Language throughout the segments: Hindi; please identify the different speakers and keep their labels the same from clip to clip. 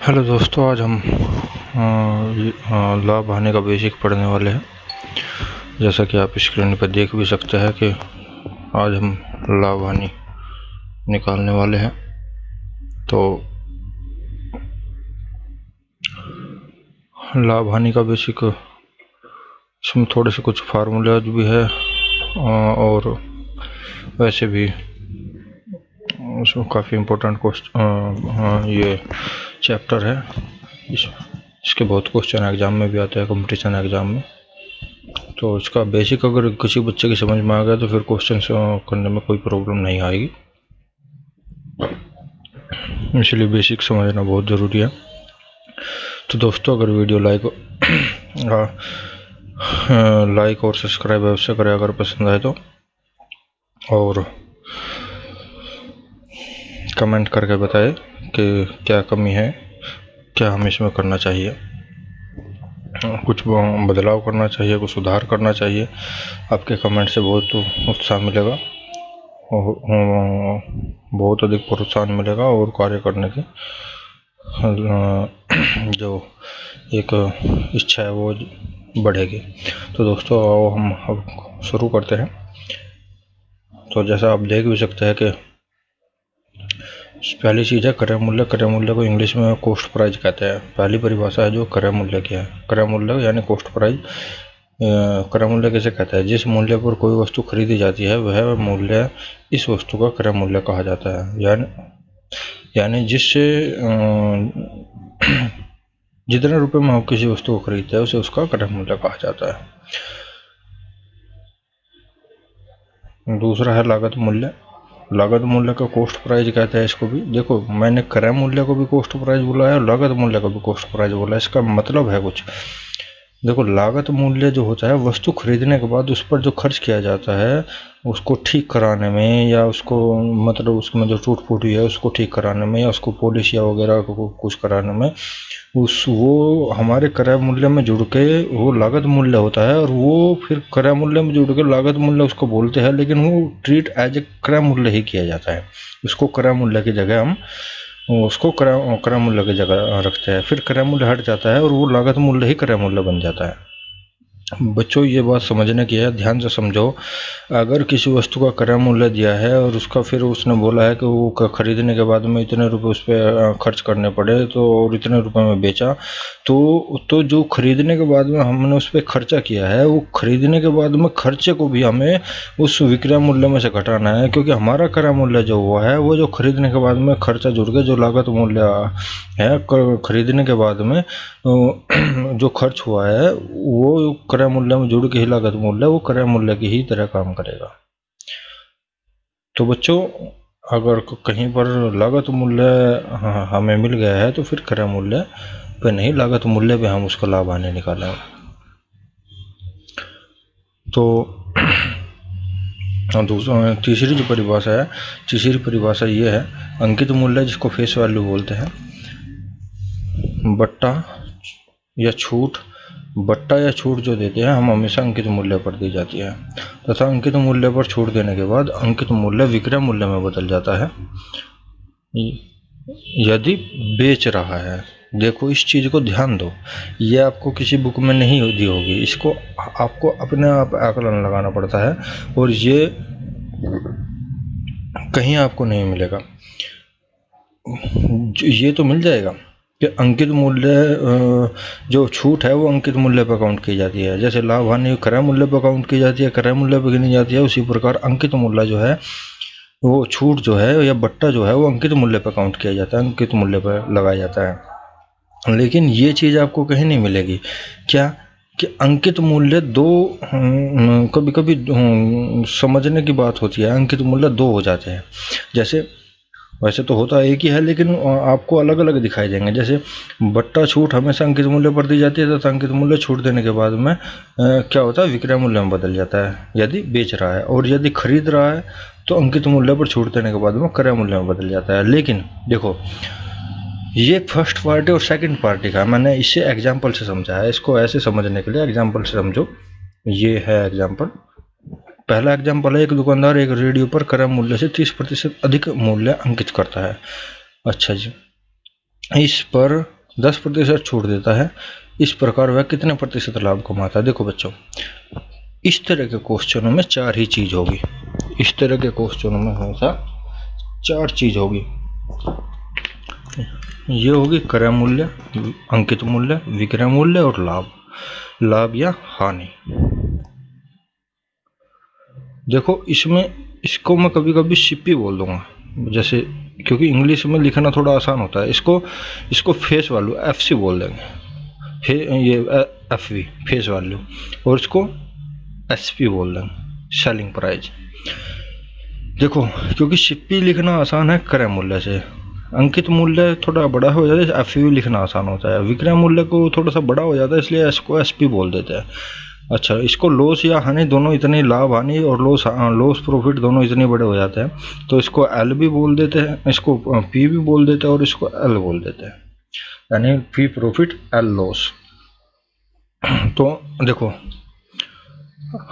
Speaker 1: हेलो दोस्तों, आज हम लाभ हानि का बेसिक पढ़ने वाले हैं। जैसा कि आप स्क्रीन पर देख भी सकते हैं कि आज हम लाभ हानि निकालने वाले हैं। तो लाभ हानि का बेसिक, इसमें थोड़े से कुछ फार्मूलाज भी है और वैसे भी उसमें काफ़ी इम्पोर्टेंट क्वेश्चन ये चैप्टर है। इसके बहुत क्वेश्चन एग्ज़ाम में भी आते हैं, कंपटीशन एग्ज़ाम में। तो इसका बेसिक अगर किसी बच्चे की समझ में आ गया तो फिर क्वेश्चन करने में कोई प्रॉब्लम नहीं आएगी, इसलिए बेसिक समझना बहुत ज़रूरी है। तो दोस्तों, अगर वीडियो लाइक और सब्सक्राइब अवश्य करें अगर पसंद आए तो, और कमेंट करके बताएं कि क्या कमी है, क्या हमें इसमें करना चाहिए, कुछ बदलाव करना चाहिए, कुछ सुधार करना चाहिए। आपके कमेंट से बहुत उत्साह मिलेगा, बहुत अधिक प्रोत्साहन मिलेगा और कार्य करने की जो एक इच्छा है वो बढ़ेगी। तो दोस्तों, आओ हम अब शुरू करते हैं। तो जैसा आप देख भी सकते हैं कि पहली चीज़ है क्रय मूल्य। क्रय मूल्य को इंग्लिश में कॉस्ट प्राइस कहते हैं। पहली परिभाषा है जो क्रय मूल्य की है। क्रय मूल्य यानी कॉस्ट प्राइस। क्रय मूल्य किसे कहते हैं? जिस मूल्य पर कोई वस्तु खरीदी जाती है वह मूल्य इस वस्तु का क्रय मूल्य कहा जाता है। यानी जिससे जितने रुपए में आप किसी वस्तु को खरीदते हैं उसे उसका क्रय मूल्य कहा जाता है। दूसरा है लागत मूल्य। लागत मूल्य का कॉस्ट प्राइस कहते हैं इसको भी। देखो, मैंने क्रय मूल्य को भी कॉस्ट प्राइस बोला है और लागत मूल्य को भी कॉस्ट प्राइस बोला है। इसका मतलब है कुछ। देखो, लागत मूल्य जो होता है वस्तु खरीदने के बाद उस पर जो खर्च किया जाता है उसको ठीक कराने में, या उसको मतलब उसमें जो टूट फूट हुई है उसको ठीक कराने में, या उसको पॉलिश या वगैरह को कुछ कराने में, वो हमारे क्रय मूल्य में जुड़ के वो लागत मूल्य होता है। और वो फिर क्रय मूल्य में जुड़ के लागत मूल्य उसको बोलते हैं, लेकिन वो ट्रीट एज ए क्रय मूल्य ही किया जाता है। उसको क्रय मूल्य की जगह हम उसको क्रय मूल्य की जगह रखते हैं। फिर क्रय मूल्य हट जाता है और वो लागत मूल्य ही क्रय मूल्य बन जाता है। बच्चों, ये बात समझने की है, ध्यान से समझो। अगर किसी वस्तु का क्रय मूल्य दिया है और उसका फिर उसने बोला है कि वो खरीदने के बाद में इतने रुपए उस पर खर्च करने पड़े, तो और इतने रुपए में बेचा, तो जो खरीदने के बाद में हमने उस पर खर्चा किया है, वो खरीदने के बाद में खर्चे को भी हमें उस विक्रय मूल्य में से घटाना है। क्योंकि हमारा क्रय मूल्य जो हुआ है वो जो खरीदने के बाद में खर्चा जुड़ के जो लागत मूल्य है खरीदने के बाद में जो खर्च हुआ है वो क्रय मूल्य में जुड़ के ही लागत मूल्य वो क्रय मूल्य की ही तरह काम करेगा। तो बच्चों, अगर कहीं पर लागत मूल्य हमें मिल गया है तो फिर क्रय मूल्य पे नहीं, लागत मूल्य पे हम उसका लाभ हानि निकालेंगे। तो तीसरी जो परिभाषा है, तीसरी परिभाषा ये है अंकित मूल्य, जिसको फेस वैल्यू बोलते हैं। बट्टा या छूट, बट्टा या छूट जो देते हैं हम हमेशा अंकित मूल्य पर दी जाती है, तथा अंकित मूल्य पर छूट देने के बाद अंकित मूल्य विक्रय मूल्य में बदल जाता है यदि बेच रहा है। देखो, इस चीज़ को ध्यान दो, ये आपको किसी बुक में नहीं दी होगी, इसको आपको अपने आप आकलन लगाना पड़ता है और ये कहीं आपको नहीं मिलेगा। ये तो मिल जाएगा कि अंकित मूल्य जो छूट है वो अंकित मूल्य पर काउंट की जाती है। जैसे लाभ हानि क्रय मूल्य पर काउंट की जाती है, क्रय मूल्य पर गिनी जाती है, उसी प्रकार अंकित मूल्य जो है वो छूट जो है या बट्टा जो है वो अंकित मूल्य पर काउंट किया जाता है, अंकित मूल्य पर लगाया जाता है। लेकिन ये चीज़ आपको कहीं नहीं मिलेगी। क्या कि अंकित मूल्य दो, कभी कभी समझने की बात होती है, अंकित मूल्य दो हो जाते हैं। जैसे वैसे तो होता एक ही है, लेकिन आपको अलग अलग दिखाई देंगे। जैसे बट्टा छूट हमेशा अंकित मूल्य पर दी जाती है, तथा अंकित मूल्य छूट देने के बाद में क्या होता है, विक्रय मूल्य में बदल जाता है यदि बेच रहा है। और यदि खरीद रहा है तो अंकित मूल्य पर छूट देने के बाद में क्रय मूल्य में बदल जाता है। लेकिन देखो, ये फर्स्ट पार्टी और सेकंड पार्टी का मैंने इसे एग्जाम्पल से समझा है। इसको ऐसे समझने के लिए एग्जाम्पल से समझो। ये है एग्जाम्पल। पहला एग्जाम्पल है, एक दुकानदार एक रेडियो पर क्रय मूल्य से 30% अधिक मूल्य अंकित करता है। अच्छा जी, इस पर 10% छूट देता है, इस प्रकार वह कितने प्रतिशत लाभ कमाता है। देखो बच्चों, इस तरह के क्वेश्चनों में 4 ही चीज होगी। इस तरह के क्वेश्चनों में हमेशा 4 चीज होगी। ये होगी क्रय मूल्य, अंकित मूल्य, विक्रय मूल्य और लाभ, लाभ या हानि। देखो इसमें, इसको मैं कभी कभी सीपी बोल दूंगा, जैसे क्योंकि इंग्लिश में लिखना थोड़ा आसान होता है। इसको फेस वैल्यू एफसी बोल देंगे, ये एफवी फेस वैल्यू, और इसको एसपी बोल देंगे, सेलिंग प्राइस। देखो क्योंकि सीपी लिखना आसान है क्रय मूल्य से, अंकित मूल्य थोड़ा बड़ा हो जाता है, एफवी लिखना आसान होता है, विक्रय मूल्य को थोड़ा सा बड़ा हो जाता है, इसलिए इसको एसपी बोल देते हैं। अच्छा, इसको लॉस या हानि दोनों इतने, लाभ हानि और लॉस प्रॉफिट दोनों इतने बड़े हो जाते हैं, तो इसको एल भी बोल देते हैं, इसको पी भी बोल देते हैं और इसको एल बोल देते हैं, यानी पी प्रॉफिट एल लॉस। तो देखो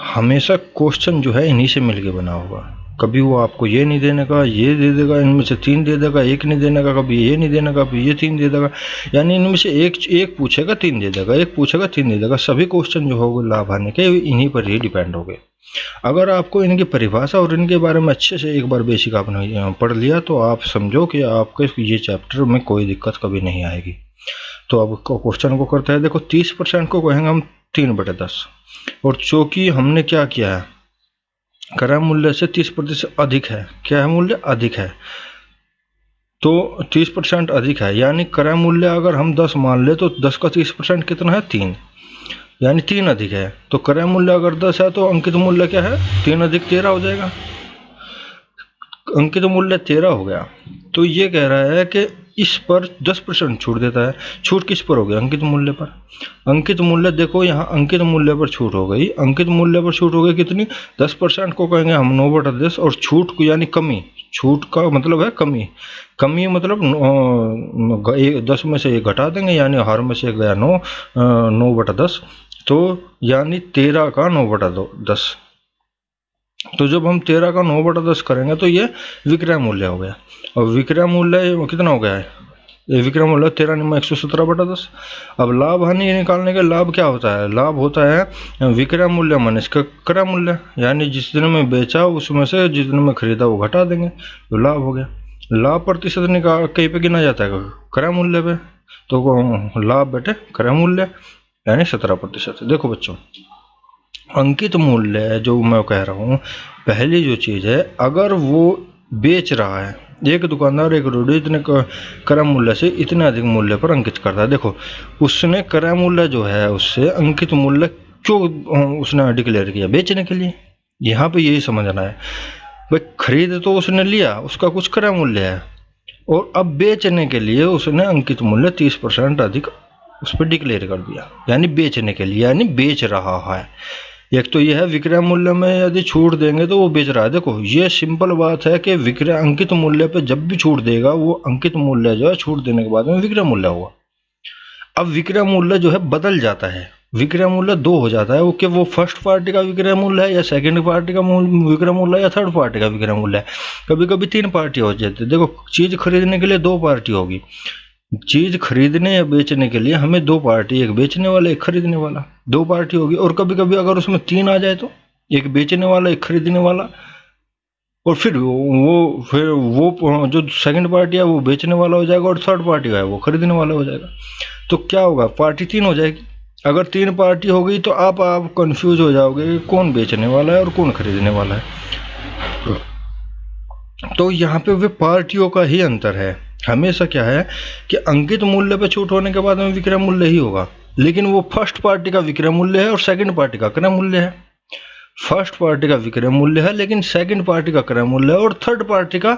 Speaker 1: हमेशा क्वेश्चन जो है इन्हीं से मिलके बना होगा, कभी वो आपको ये नहीं देने का, ये दे देगा, इनमें से 3 दे देगा, एक नहीं देने का, कभी ये नहीं देने का, कभी ये 3 दे देगा, यानी इनमें से एक पूछेगा 3 दे देगा, एक पूछेगा 3 दे देगा। सभी क्वेश्चन जो होंगे लाभ हानि के इन्हीं पर ही डिपेंड हो गए। अगर आपको इनकी परिभाषा और इनके बारे में अच्छे से एक बार बेसिक आपने पढ़ लिया तो आप समझो कि आपके ये चैप्टर में कोई दिक्कत कभी नहीं आएगी। तो अब क्वेश्चन को करते हैं। देखो 30% को कहेंगे हम 3/10, और चूंकि हमने क्या किया है, क्रय मूल्य से 30% अधिक है, क्या है मूल्य अधिक है, तो 30% अधिक है, यानी क्रय मूल्य अगर हम 10 मान ले तो 10 का 30% कितना है 3, यानी 3 अधिक है। तो क्रय मूल्य अगर 10 है तो अंकित मूल्य क्या है, 3 अधिक 13 हो जाएगा, अंकित मूल्य 13 हो गया। तो ये कह रहा है कि इस पर 10% छूट देता है। छूट किस पर हो गई, अंकित मूल्य पर। अंकित मूल्य देखो यहाँ अंकित मूल्य पर छूट हो गई, अंकित मूल्य पर छूट हो गई कितनी, 10% को कहेंगे हम 9/10, और छूट को यानी कमी, छूट का मतलब है कमी, कमी मतलब 10 में से 1 घटा देंगे, यानी हर में से 1 गया 9, 9/10, तो यानी 13 का 9/10। तो जब हम 13 का 9/10 करेंगे तो ये विक्रय मूल्य हो गया, और विक्रय मूल्य कितना हो गया है, ये विक्रय मूल्य 13 × 117/10। अब लाभ हानि निकालने के, लाभ क्या होता है, लाभ होता है विक्रय मूल्य मन इसका क्रय मूल्य, यानी जिस दिन में बेचा उसमें से जिस दिन में खरीदा वो घटा देंगे, तो लाभ हो गया। लाभ प्रतिशत निकाल कहीं पे गिना जाता है, क्रय मूल्य पे, तो लाभ बेटे क्रय मूल्य यानी 17%। देखो बच्चों अंकित मूल्य जो मैं कह रहा हूँ, पहली जो चीज है, अगर वो बेच रहा है, एक दुकानदार एक रोडी इतने क्रय मूल्य से इतने अधिक मूल्य पर अंकित करता है। देखो उसने क्रय मूल्य जो है उससे अंकित मूल्य क्यों उसने डिक्लेयर किया, बेचने के लिए। यहाँ पे यही समझना है भाई, खरीद तो उसने लिया, उसका कुछ क्रय मूल्य है, और अब बेचने के लिए उसने अंकित मूल्य 30% अधिक उस पर डिक्लेयर कर दिया, यानी बेचने के लिए, यानी बेच रहा है। एक तो यह है विक्रय मूल्य में यदि छूट देंगे तो वो बेच रहा है। देखो ये सिंपल बात है कि विक्रय अंकित मूल्य पे जब भी छूट देगा वो अंकित मूल्य जो है छूट देने के बाद में विक्रय मूल्य होगा। अब विक्रय मूल्य जो है बदल जाता है, विक्रय मूल्य 2 हो जाता है, वो कि वो फर्स्ट पार्टी का विक्रय मूल्य है या सेकंड पार्टी का विक्रय मूल्य है या थर्ड पार्टी का विक्रय मूल्य है। कभी कभी 3 पार्टी हो जाती है। देखो चीज खरीदने के लिए 2 पार्टी होगी, चीज खरीदने या बेचने के लिए हमें 2 पार्टी, एक बेचने वाला एक खरीदने वाला, 2 पार्टी होगी। और कभी कभी अगर उसमें 3 आ जाए तो एक बेचने वाला एक खरीदने वाला, और फिर वो जो सेकंड पार्टी है वो बेचने वाला हो जाएगा, और थर्ड पार्टी है वो खरीदने वाला हो जाएगा। तो क्या होगा, पार्टी 3 हो जाएगी। अगर 3 पार्टी हो गई तो आप कंफ्यूज हो जाओगे कि कौन बेचने वाला है और कौन खरीदने वाला है। तो यहाँ पे वे पार्टियों का ही अंतर है। हमेशा क्या है कि अंकित मूल्य पे छूट होने के बाद में विक्रय मूल्य ही होगा, लेकिन वो फर्स्ट पार्टी का विक्रय मूल्य है और सेकंड पार्टी का क्रय मूल्य है। फर्स्ट पार्टी का विक्रय मूल्य है लेकिन सेकंड पार्टी का क्रय मूल्य है, और थर्ड पार्टी का,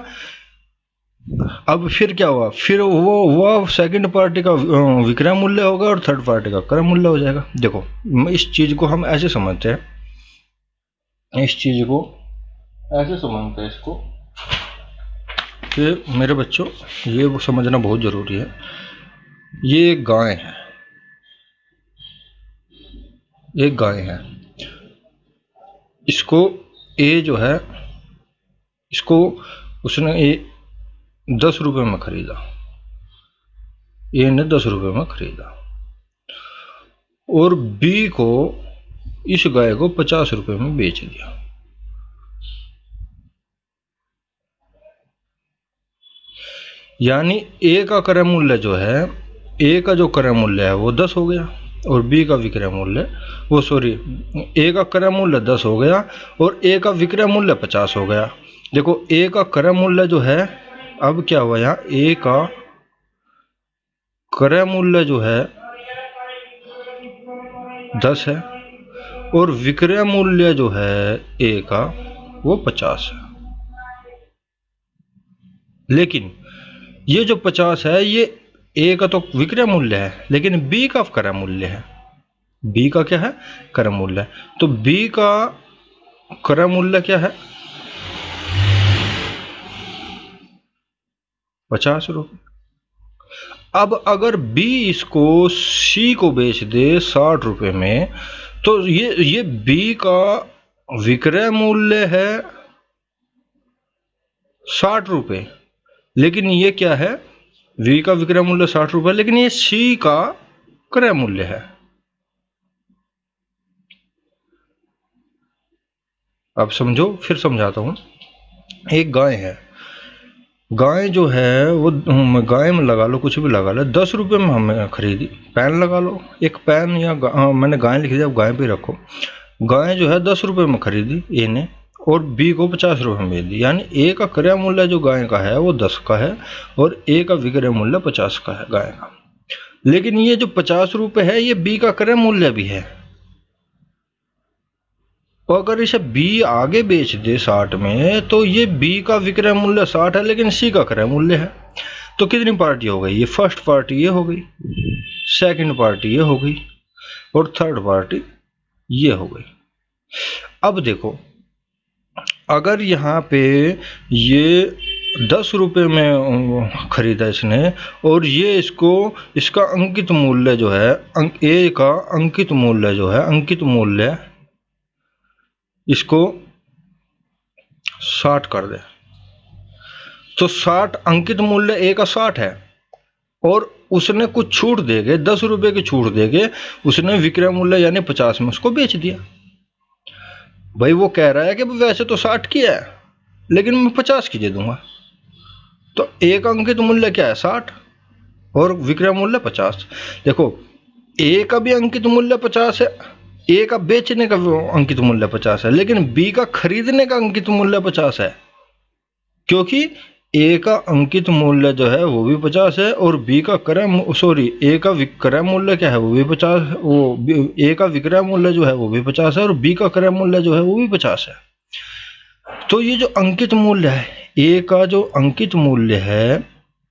Speaker 1: अब फिर क्या हुआ, फिर वो सेकंड पार्टी का विक्रय मूल्य होगा और थर्ड पार्टी का क्रय मूल्य हो जाएगा। देखो इस चीज को हम ऐसे समझते हैं, इस चीज को ऐसे समझते हैं इसको कि मेरे बच्चों ये वो समझना बहुत जरूरी है। ये एक गाय है, एक गाय है, इसको ए जो है, इसको उसने 10 रुपए में खरीदा, ए ने 10 रुपए में खरीदा और बी को, इस गाय को 50 रुपए में बेच दिया। यानी ए का क्रय मूल्य जो है, ए का जो क्रय मूल्य है वो 10 हो गया और बी का विक्रय मूल्य ए का क्रय मूल्य 10 हो गया और ए का विक्रय मूल्य 50 हो गया। देखो ए का क्रय मूल्य जो है, अब क्या हुआ यहाँ, ए का क्रय मूल्य जो है 10 है और विक्रय मूल्य जो है ए का वो 50 है। लेकिन ये जो 50 है ये ए का तो विक्रय मूल्य है, लेकिन बी का क्रय मूल्य है। बी का क्या है, क्रय मूल्य। तो बी का क्रय मूल्य क्या है, 50 रुपये। अब अगर बी इसको सी को बेच दे 60 रुपये में, तो ये बी का विक्रय मूल्य है 60 रुपये, लेकिन ये क्या है, बी का विक्रय मूल्य 60 रुपये, लेकिन ये सी का क्रय मूल्य है। अब समझो, फिर समझाता हूं। एक गाय है, गाय जो है वो गाय में लगा लो, कुछ भी लगा लो, 10 रुपये में हमें खरीदी। पैन लगा लो, एक पैन या मैंने गाय लिख दिया, अब गाय पे रखो। गाय जो है 10 रुपये में खरीदी ए ने और बी को 50 रुपये में बेच दी। यानी ए का क्रय मूल्य जो गाय का है वो 10 का है और ए का विक्रय मूल्य 50 का है गाय का। लेकिन ये जो 50 रुपये है ये बी का क्रय मूल्य भी है। और अगर इसे बी आगे बेच दे 60 में, तो ये बी का विक्रय मूल्य 60 है लेकिन सी का क्रय मूल्य है। तो कितनी पार्टी हो गई, ये फर्स्ट पार्टी ये हो गई, सेकंड पार्टी ये हो गई और थर्ड पार्टी ये हो गई। अब देखो, अगर यहाँ पे ये 10 रुपये में खरीदा इसने और ये इसका अंकित मूल्य जो है, ए का अंकित मूल्य जो है, अंकित मूल्य इसको 60 कर दे, तो 60 अंकित मूल्य ए का 60 है और उसने कुछ छूट देके 10 रुपये की छूट देके उसने विक्रय मूल्य यानी 50 में उसको बेच दिया। भाई वो कह रहा है कि वैसे तो 60 की है लेकिन मैं 50 की दे दूंगा। तो ए का अंकित मूल्य क्या है, 60 और विक्रय मूल्य 50। देखो ए का भी अंकित मूल्य 50 है, ए का बेचने का अंकित मूल्य 50 है, लेकिन बी का खरीदने का अंकित मूल्य 50 है, क्योंकि ए का अंकित मूल्य जो है वो भी 50 है और बी का ए का विक्रय मूल्य क्या है वो भी 50, ए का विक्रय मूल्य जो है वो भी 50 है और बी का क्रय मूल्य जो है वो भी 50 है। तो ये जो अंकित मूल्य है, ए का जो अंकित मूल्य है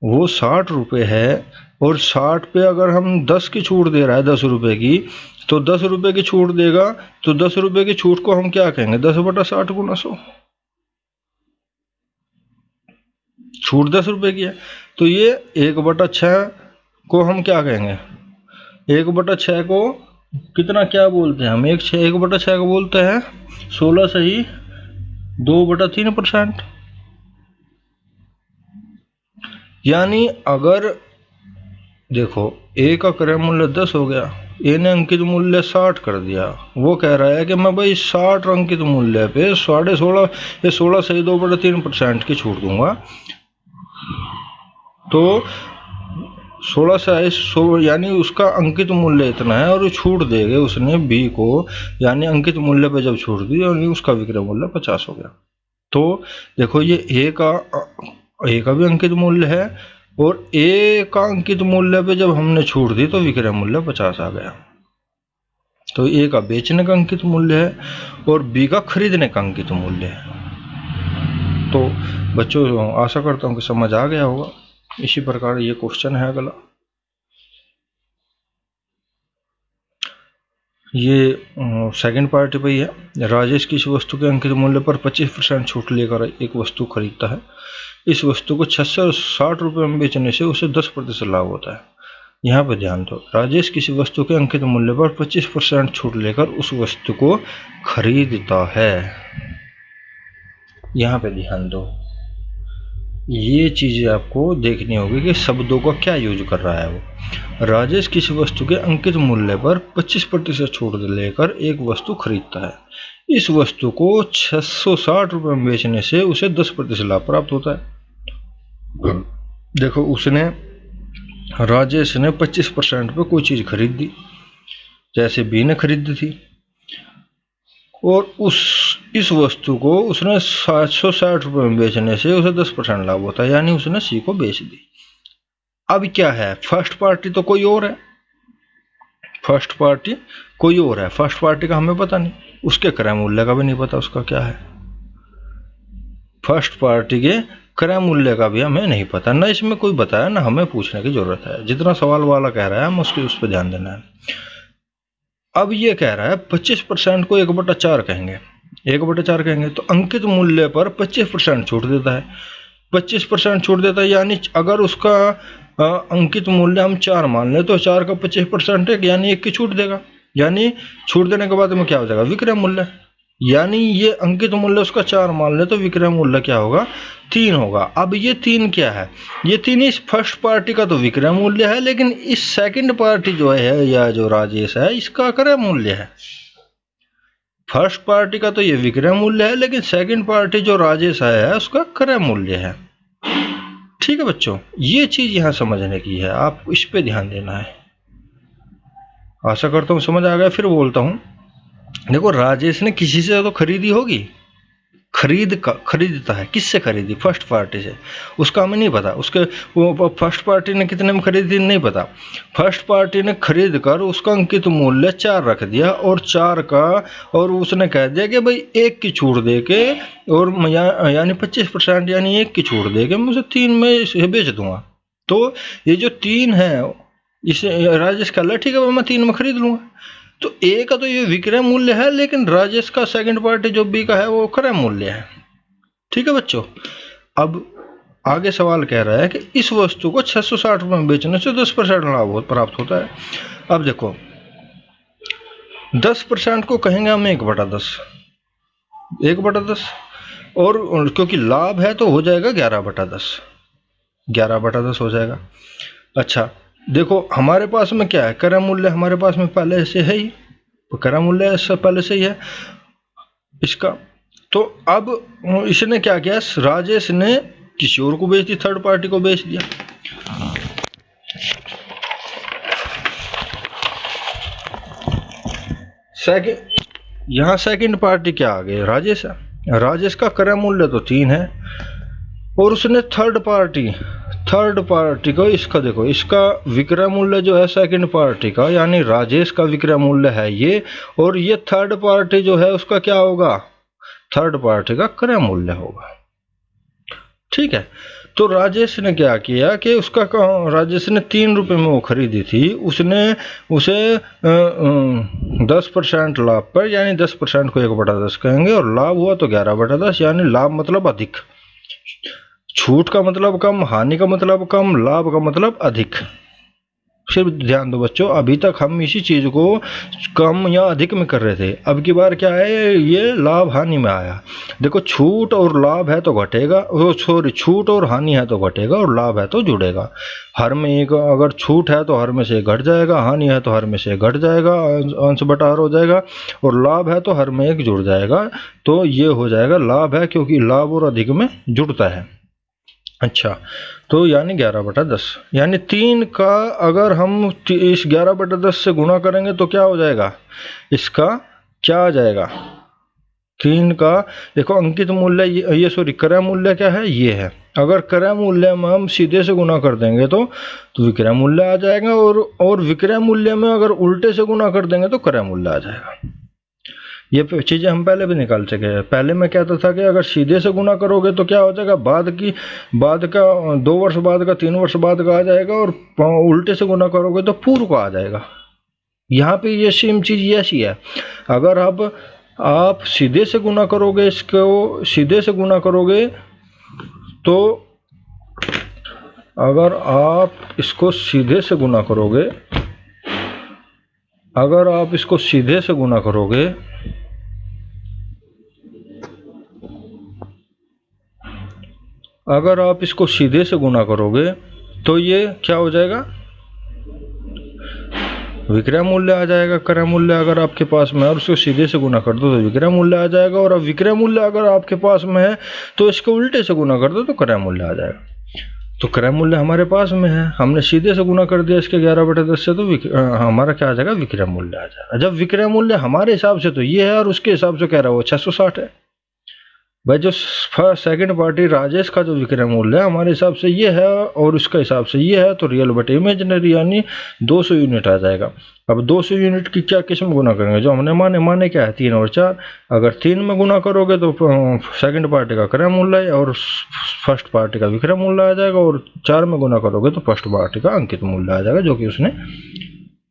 Speaker 1: वो 60 रुपये है और 60 पे अगर हम 10 की छूट दे रहा है, 10 रुपये की, तो 10 रुपये की छूट देगा, तो 10 रुपये की छूट को हम क्या कहेंगे, 10/60 गुना 100। छूट 10 रुपये की है, तो ये 1/6 को हम क्या कहेंगे, 1/6 को कितना क्या बोलते हैं हम, 1/6 को बोलते हैं 16 सही 2/3%। यानी अगर देखो ए का क्रय मूल्य 10 हो गया, ए ने अंकित मूल्य 60 कर दिया, वो कह रहा है कि मैं भाई 60 अंकित मूल्य पे 16 सही 2/3% की छूट दूंगा। तो 16 से यानी उसका अंकित मूल्य इतना है और छूट देंगे उसने बी को, यानी अंकित मूल्य पे जब छूट दी और उसका विक्रय मूल्य 50 हो गया। तो देखो ये ए का भी अंकित मूल्य है और ए का अंकित मूल्य पे जब हमने छूट दी तो विक्रय मूल्य 50 आ गया। तो ए का बेचने का अंकित मूल्य है और बी का खरीदने का अंकित मूल्य है। तो बच्चों आशा करता हूँ कि समझ आ गया होगा। इसी प्रकार ये क्वेश्चन है अगला, ये सेकंड पार्ट पे है। राजेश किसी वस्तु के अंकित मूल्य पर 25% छूट लेकर एक वस्तु खरीदता है। इस वस्तु को 660 रुपये में बेचने से उसे 10% लाभ होता है। यहाँ पे ध्यान दो, राजेश किसी वस्तु के अंकित मूल्य पर 25% छूट लेकर उस वस्तु को खरीदता है। यहाँ पे ध्यान दो, ये चीजें आपको देखनी होगी कि शब्दों का क्या यूज कर रहा है वो। राजेश किसी वस्तु के अंकित मूल्य पर 25% छूट लेकर एक वस्तु खरीदता है। इस वस्तु को 660 रुपये में बेचने से उसे 10% लाभ प्राप्त होता है। देखो, राजेश ने 25% पे कोई चीज खरीद दी, जैसे बी ने खरीदी थी, और इस वस्तु को उसने 760 रुपये में बेचने से उसे 10% लाभ होता है, यानी उसने सी को बेच दी। अब क्या है, फर्स्ट पार्टी तो कोई और है, फर्स्ट पार्टी का हमें पता नहीं, उसके क्रय मूल्य का भी नहीं पता उसका क्या है, फर्स्ट पार्टी के क्रय मूल्य का भी हमें नहीं पता, ना इसमें कोई बताया, ना हमें पूछने की जरूरत है। जितना सवाल वाला कह रहा है हम उस पर ध्यान देना है। अब ये कह रहा है 25% को 1/4 कहेंगे, 1/4 कहेंगे तो अंकित मूल्य पर 25% छूट देता है, 25% छूट देता है, यानी अगर उसका अंकित मूल्य हम 4 मान लें तो 4 का 25% है, यानी 1 की छूट देगा, यानी छूट देने के बाद में क्या हो जाएगा, विक्रय मूल्य, यानी ये अंकित मूल्य उसका 4 मान ले तो विक्रय मूल्य क्या होगा, 3 होगा। अब ये 3 क्या है, ये 3 इस फर्स्ट पार्टी का तो विक्रय मूल्य है, लेकिन इस सेकंड पार्टी जो है या जो राजेश है इसका क्रय मूल्य है। फर्स्ट पार्टी का तो ये विक्रय मूल्य है, लेकिन सेकंड पार्टी जो राजेश है उसका क्रय मूल्य है। ठीक है बच्चों, ये चीज यहां समझने की है, आप इस पे ध्यान देना है। आशा करता हूं समझ आ गया। फिर बोलता हूं, देखो राजेश ने किसी से तो खरीदी होगी, खरीदता है, किससे खरीदी, फर्स्ट पार्टी से, उसका हमें नहीं पता, उसके वो फर्स्ट पार्टी ने कितने में खरीदी नहीं पता, फर्स्ट पार्टी ने खरीद कर उसका अंकित मूल्य 4 रख दिया, और 4 का, और उसने कह दिया कि भाई 1 की छूट दे के, और यानी 25% यानी 1 की छूट दे के मैं उसे 3 में इसे बेच दूंगा। तो ये जो 3 है इसे राजेश कह रहा है ठीक है मैं 3 में खरीद लूंगा, तो ए का तो ये विक्रय मूल्य है, लेकिन राजेश का सेकंड पार्टी जो बी का है वो क्रय मूल्य है। ठीक है बच्चों, अब आगे सवाल कह रहा है कि इस वस्तु को 660 रुपये में बेचने से 10% लाभ प्राप्त होता है। अब देखो 10% को कहेंगे हम 1/10, 1/10, और क्योंकि लाभ है तो हो जाएगा 11/10, 11/10 हो जाएगा। अच्छा देखो हमारे पास में क्या है, क्रय मूल्य हमारे पास में पहले से है ही, क्रय मूल्य इससे पहले से ही है इसका। तो अब इसने क्या किया, राजेश ने किसी और को बेच दी, थर्ड पार्टी को बेच दिया। यहां सेकंड पार्टी क्या आ गई, राजेश है, राजेश का क्रय मूल्य तो 3 है, और उसने थर्ड पार्टी को, इसका देखो इसका विक्रय मूल्य जो है सेकंड पार्टी का, यानी राजेश का विक्रय मूल्य है ये, और ये थर्ड पार्टी जो है उसका क्या होगा, थर्ड पार्टी का क्रय मूल्य होगा। ठीक है, तो राजेश ने क्या किया कि राजेश ने 3 रुपए में वो खरीदी थी, उसने उसे 10% लाभ पर, यानी 10% को 1/10 कहेंगे, और लाभ हुआ तो 11/10, यानी लाभ मतलब अधिक, छूट का मतलब कम, हानि का मतलब कम, लाभ का मतलब अधिक। सिर्फ ध्यान दो बच्चों, अभी तक हम इसी चीज को कम या अधिक में कर रहे थे, अब की बार क्या है, ये लाभ हानि में आया। देखो छूट और लाभ है तो घटेगा, सॉरी छूट और हानि है तो घटेगा, और लाभ है तो जुड़ेगा। हर में एक, अगर छूट है तो हर में से घट जाएगा, हानि है तो हर में से घट जाएगा, अंश बटा हर हो जाएगा, और लाभ है तो हर में एक जुड़ जाएगा, तो ये हो जाएगा लाभ है, क्योंकि लाभ और अधिक में जुड़ता है। अच्छा, तो यानी 11/10, यानी 3 का अगर हम इस 11/10 से गुणा करेंगे तो क्या हो जाएगा, इसका क्या आ जाएगा, 3 का देखो अंकित मूल्य ये सॉरी क्रय मूल्य क्या है, ये है, अगर क्रय मूल्य में हम सीधे से गुणा कर देंगे तो विक्रय मूल्य आ जाएगा, और विक्रय मूल्य में अगर उल्टे से गुणा कर देंगे तो क्रय मूल्य आ जाएगा। ये चीजें हम पहले भी निकाल चुके हैं। पहले मैं कहता था कि अगर सीधे से गुना करोगे तो क्या हो जाएगा, बाद का 2 वर्ष बाद का 3 वर्ष बाद का आ जाएगा, और उल्टे से गुना करोगे तो पूर्व का आ जाएगा। यहाँ पे ये सेम चीज ऐसी है, अगर आप सीधे से गुना करोगे, इसको सीधे से गुना करोगे, तो अगर आप इसको सीधे से गुना करोगे, अगर आप इसको सीधे से गुना करोगे अगर आप इसको सीधे से गुना करोगे तो ये क्या हो जाएगा, विक्रय मूल्य आ जाएगा। क्रय मूल्य अगर आपके पास में है और उसको सीधे से गुना कर दो तो विक्रय मूल्य आ जाएगा, और अब विक्रय मूल्य अगर आपके पास में है तो इसके उल्टे से गुना कर दो तो क्रय मूल्य आ जाएगा। तो क्रय मूल्य हमारे पास में है, हमने सीधे से गुना कर दिया इसके 11/10 से, तो हमारा क्या आ जाएगा, विक्रय मूल्य आ जाएगा। जब विक्रय मूल्य हमारे हिसाब से तो ये है और उसके हिसाब से कह रहा है वो 660 है। भाई जो सेकंड पार्टी राजेश का जो विक्रय मूल्य है हमारे हिसाब से ये है और उसका हिसाब से ये है, तो रियल बटे इमेजिनरी यानी 200 यूनिट आ जाएगा। अब 200 यूनिट की क्या किस में गुना करेंगे, जो हमने माने क्या है 3 और 4। अगर 3 में गुना करोगे तो सेकंड पार्टी का क्रय मूल्य और फर्स्ट पार्टी का विक्रय मूल्य आ जाएगा, और 4 में गुना करोगे तो फर्स्ट पार्टी का अंकित मूल्य आ जाएगा, जो कि उसने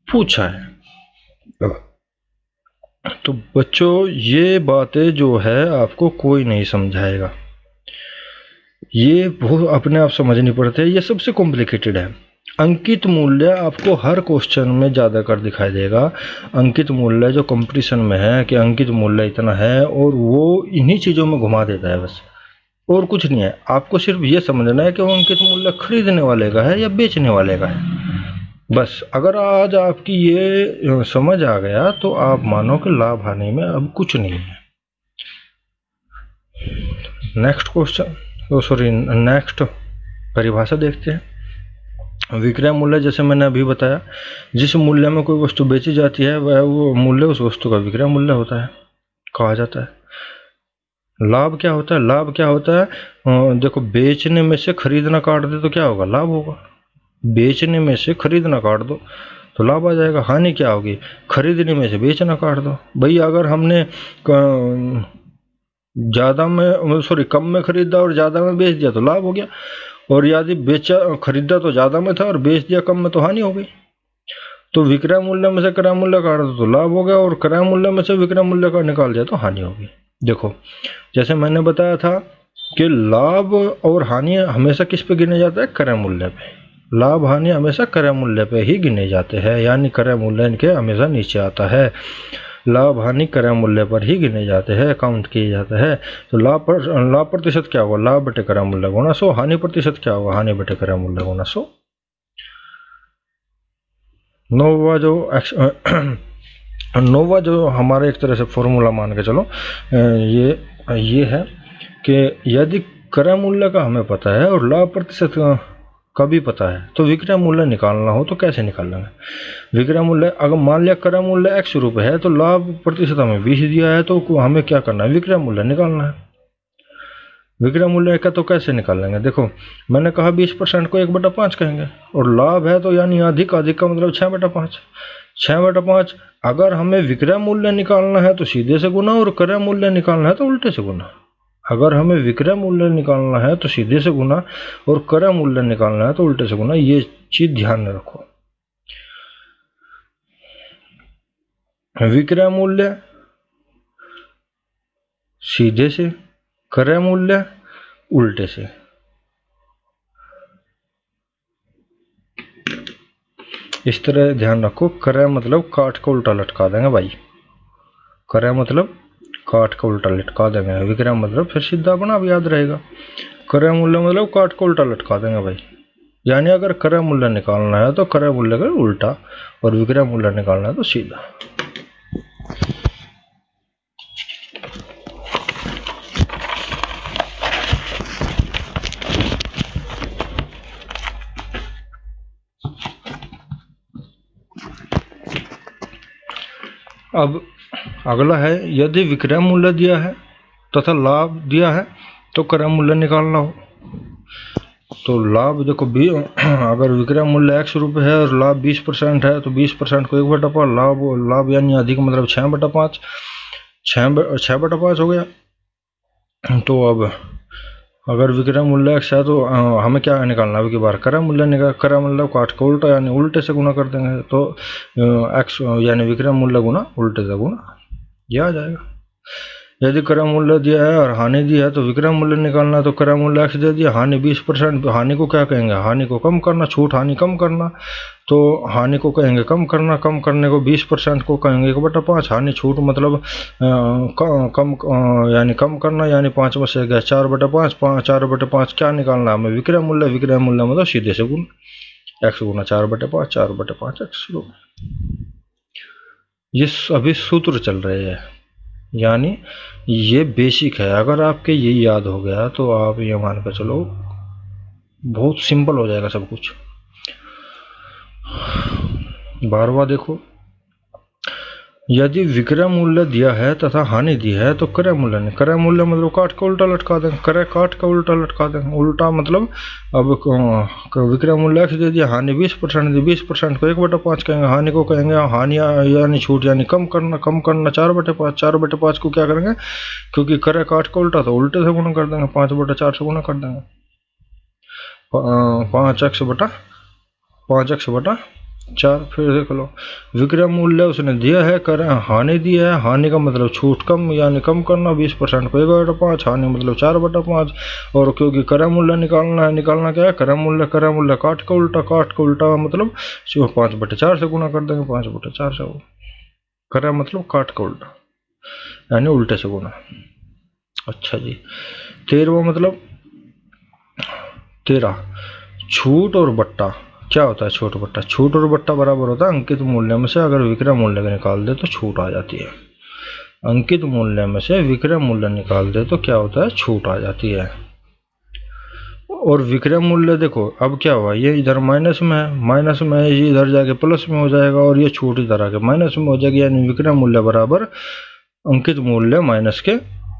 Speaker 1: पूछा है। तो बच्चों ये बातें जो है आपको कोई नहीं समझाएगा, ये बहुत अपने आप समझनी पड़ती है, ये सबसे कॉम्प्लिकेटेड है। अंकित मूल्य आपको हर क्वेश्चन में ज़्यादा कर दिखाई देगा। अंकित मूल्य जो कंपटीशन में है कि अंकित मूल्य इतना है, और वो इन्हीं चीज़ों में घुमा देता है बस, और कुछ नहीं है। आपको सिर्फ ये समझना है कि वो अंकित मूल्य खरीदने वाले का है या बेचने वाले का है, बस। अगर आज आपकी ये समझ आ गया तो आप मानो कि लाभ हानि में अब कुछ नहीं है। नेक्स्ट क्वेश्चन, सॉरी नेक्स्ट परिभाषा देखते हैं। विक्रय मूल्य जैसे मैंने अभी बताया, जिस मूल्य में कोई वस्तु बेची जाती है वह वो मूल्य उस वस्तु का विक्रय मूल्य होता है, कहा जाता है। लाभ क्या होता है, लाभ क्या होता है, देखो बेचने में से खरीदना काट दे तो क्या होगा, लाभ होगा। बेचने में से खरीदना काट दो तो लाभ आ जाएगा। हानि क्या होगी, खरीदने में से बेचना काट दो। भाई अगर हमने ज़्यादा में सॉरी कम में खरीदा और ज़्यादा में बेच दिया तो लाभ हो गया, और यदि बेचा खरीदा तो ज़्यादा में था और बेच दिया कम में तो हानि हो गई। तो विक्रय मूल्य में से क्रय मूल्य काट दो तो लाभ हो गया, और क्रय मूल्य में से विक्रय मूल्य का निकाल दिया तो हानि होगी। देखो जैसे मैंने बताया था कि लाभ और हानि हमेशा किस पे गिने जाता है, क्रय मूल्य पे। लाभ हानि हमेशा क्रय मूल्य पे ही गिने जाते हैं, यानी क्रय मूल्य इनके हमेशा नीचे आता है। लाभ हानि क्रय मूल्य पर ही गिने जाते हैं, काउंट किए जाते हैं। तो लाभ प्रतिशत क्या होगा, लाभ बटे क्रय मूल्य गुणा 100। हानि प्रतिशत क्या होगा, हानि बटे क्रय मूल्य गुणा 100। नोवा जो हमारे एक तरह से फॉर्मूला मान के चलो, ये है कि यदि क्रय मूल्य का हमें पता है और लाभ प्रतिशत का भी पता है तो विक्रय मूल्य निकालना हो तो कैसे निकालेंगे। विक्रय मूल्य अगर मान लिया क्रय मूल्य 100 रुपये है तो लाभ प्रतिशत हमें 20 दिया है, तो हमें क्या करना है, विक्रय मूल्य निकालना है। विक्रय मूल्य का तो कैसे निकालेंगे, देखो मैंने कहा 20% को 1/5 कहेंगे, और लाभ है तो यानी अधिक का मतलब 6/5। 6/5 अगर हमें विक्रय मूल्य निकालना है तो सीधे से गुना, और क्रय मूल्य निकालना है तो उल्टे से गुना। अगर हमें विक्रय मूल्य निकालना है तो सीधे से गुना, और क्रय मूल्य निकालना है तो उल्टे से गुना। ये चीज ध्यान में रखो। विक्रय मूल्य सीधे से, क्रय मूल्य उल्टे से। इस तरह ध्यान रखो। क्रय मतलब काट को उल्टा लटका देंगे भाई, क्रय मतलब काट को उल्टा लटका देंगे। विक्रय मतलब फिर सीधा अपना अब याद रहेगा। क्रय मूल्य मतलब काट को उल्टा लटका देंगे भाई, यानी अगर क्रय मूल्य निकालना है तो क्रय मूल्य का उल्टा, और विक्रय मूल्य निकालना है तो सीधा। अब अगला है, यदि विक्रय मूल्य दिया है तथा लाभ दिया है तो क्रय मूल्य निकालना हो। तो लाभ देखो अगर विक्रय मूल्य 100 रुपये है और लाभ 20% है तो 20% को 1/5, लाभ यानी अधिक मतलब 6/5, 6/5 हो गया। तो अब अगर विक्रय मूल्य x है तो हमें क्या निकालना है, अब की बार क्रय मूल्य निकाल, क्रय मूल्य काट को उल्टा यानी उल्टे से गुना कर देंगे, तो x यानी विक्रय मूल्य गुना उल्टे से गुना, यह आ जाएगा। यदि क्रय मूल्य दिया है और हानि दी है तो विक्रय मूल्य निकालना है। तो क्रय मूल्य x दे दिया, हानि 20%, हानि को क्या कहेंगे, हानि को कम करना, छूट हानि कम करना। तो हानि को कहेंगे कम करना, कम करने को 20% को कहेंगे 1/5, हानि छूट मतलब कम यानी कम करना, यानी 5 में से गया 4/5, 4/5 क्या निकालना है हमें, विक्रय मूल्य। विक्रय मूल्य मतलब सीधे से गुण x गुना 4/5, 4/5 x। ये अभी सूत्र चल रहे हैं, यानी ये बेसिक है। अगर आपके ये याद हो गया तो आप ये मान कर चलो बहुत सिंपल हो जाएगा सब कुछ। बारवा देखो, यदि विक्रय मूल्य दिया है तथा हानि दी है तो क्रय मूल्य नहीं। क्रय मूल्य मतलब काट का उल्टा लटका देंगे, क्रय काट का उल्टा लटका देंगे। उल्टा मतलब अब विक्रय मूल्य x दे दिया, हानि 20% दी, 20% को 1/5 कहेंगे, हानि को कहेंगे हानि यानी छूट यानी कम करना, कम करना 4/5, 4/5 को क्या करेंगे, क्योंकि क्रय काट का उल्टा तो उल्टे से गुणा कर देंगे, 5/4 से गुणा कर देंगे, 5x/4। फिर देख लो, विक्रय मूल्य उसने दिया है, कर हानि दी है, हानि का मतलब छूट कम यानी कम करना, 20% को 1/5, हानि मतलब 4/5। और क्योंकि क्रय मूल्य निकालना है, निकालना क्या है, क्रय मूल्य काट का उल्टा, काट का उल्टा मतलब 5/4 से गुणा कर देंगे, 5/4 से। क्रय मतलब काट का उल्टा यानी उल्टे से गुणा। अच्छा जी, 13वां मतलब 13, छूट और बट्टा क्या होता है। छूट बट्टा, छूट और बट्टा बराबर होता है अंकित मूल्य में से अगर विक्रय मूल्य निकाल दे तो छूट आ जाती है। अंकित मूल्य में से विक्रय मूल्य निकाल दे तो क्या होता है, छूट आ जाती है। और विक्रय मूल्य देखो अब क्या हुआ, ये इधर माइनस में है, माइनस में है, ये इधर जाके प्लस में हो जाएगा और ये छूट इधर आके माइनस में हो जाएगी, यानी विक्रय मूल्य बराबर अंकित मूल्य माइनस के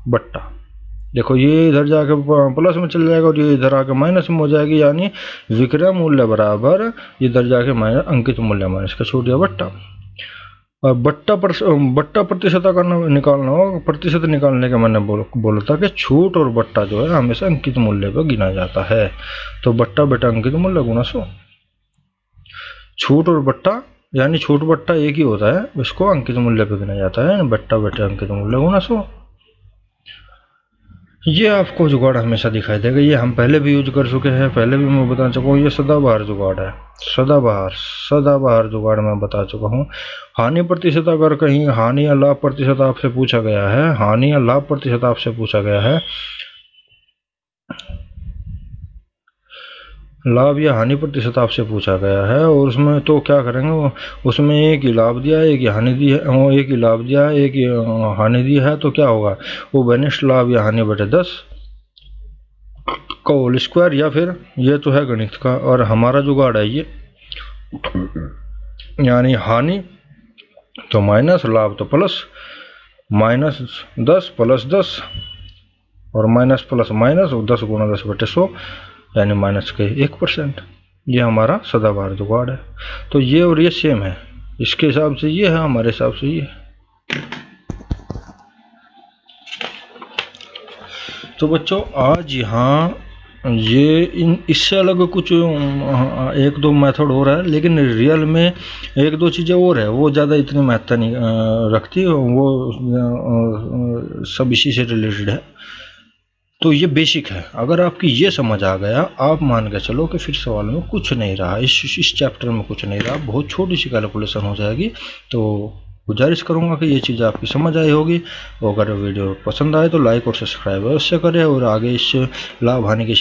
Speaker 1: बट्टा। देखो ये इधर जाके प्लस में चल जाएगा और ये इधर आके माइनस में हो जाएगी, यानी विक्रय मूल्य बराबर इधर जाके माइनस अंकित मूल्य माइनस का छूट या बट्टा। और बट्टा प्रतिशत करना निकालना हो, प्रतिशत निकालने का मैंने बोला था कि छूट और बट्टा जो है हमेशा अंकित मूल्य पर गिना जाता है। तो बट्टा बेटा अंकित मूल्य गुना 100। छूट और बट्टा यानी छूट बट्टा एक ही होता है, इसको अंकित मूल्य पर गिना जाता है, बट्टा बेटा अंकित मूल्य गुना 100। ये आपको जुगाड़ हमेशा दिखाई देगा, ये हम पहले भी यूज कर चुके हैं, पहले भी मैं बता चुका हूँ। ये सदाबहार जुगाड़ है, सदाबहार जुगाड़ मैं बता चुका हूँ। हानि प्रतिशत अगर कहीं हानि या लाभ प्रतिशत आपसे पूछा गया है, हानि या लाभ प्रतिशत आपसे पूछा गया है, लाभ या हानि प्रतिशत आपसे पूछा गया है, और उसमें तो क्या करेंगे, उसमें एक ही लाभ दिया है, एक ही हानि दी है, एक ही लाभ दिया है, एक ही हानि दी है, तो क्या होगा, वो वनिष्ठ लाभ या हानि बटे 10 का होल स्क्वायर, या फिर ये तो है गणित का और हमारा जुगाड़ है ये, यानी हानि तो माइनस, लाभ तो प्लस, -10 + 10 और माइनस प्लस माइनस, 10 गुना 10 बटे 100 यानी माइनस के 1%। ये हमारा सदाबहार जुगाड़ है। तो ये और ये सेम है, इसके हिसाब से ये है, हमारे हिसाब से ये। तो बच्चों आज यहाँ ये इससे अलग कुछ 1-2 मेथड और है, लेकिन रियल में 1-2 चीज़ें और है, वो ज़्यादा इतनी महत्ता नहीं रखती, वो सब इसी से रिलेटेड है। तो ये बेसिक है, अगर आपकी ये समझ आ गया, आप मान के चलो कि फिर सवाल में कुछ नहीं रहा, इस चैप्टर में कुछ नहीं रहा, बहुत छोटी सी कैलकुलेशन हो जाएगी। तो गुजारिश करूंगा कि ये चीज़ आपकी समझ आई होगी। अगर वीडियो पसंद आए तो लाइक और सब्सक्राइब अवश्य करें, और आगे इस लाभ हानि की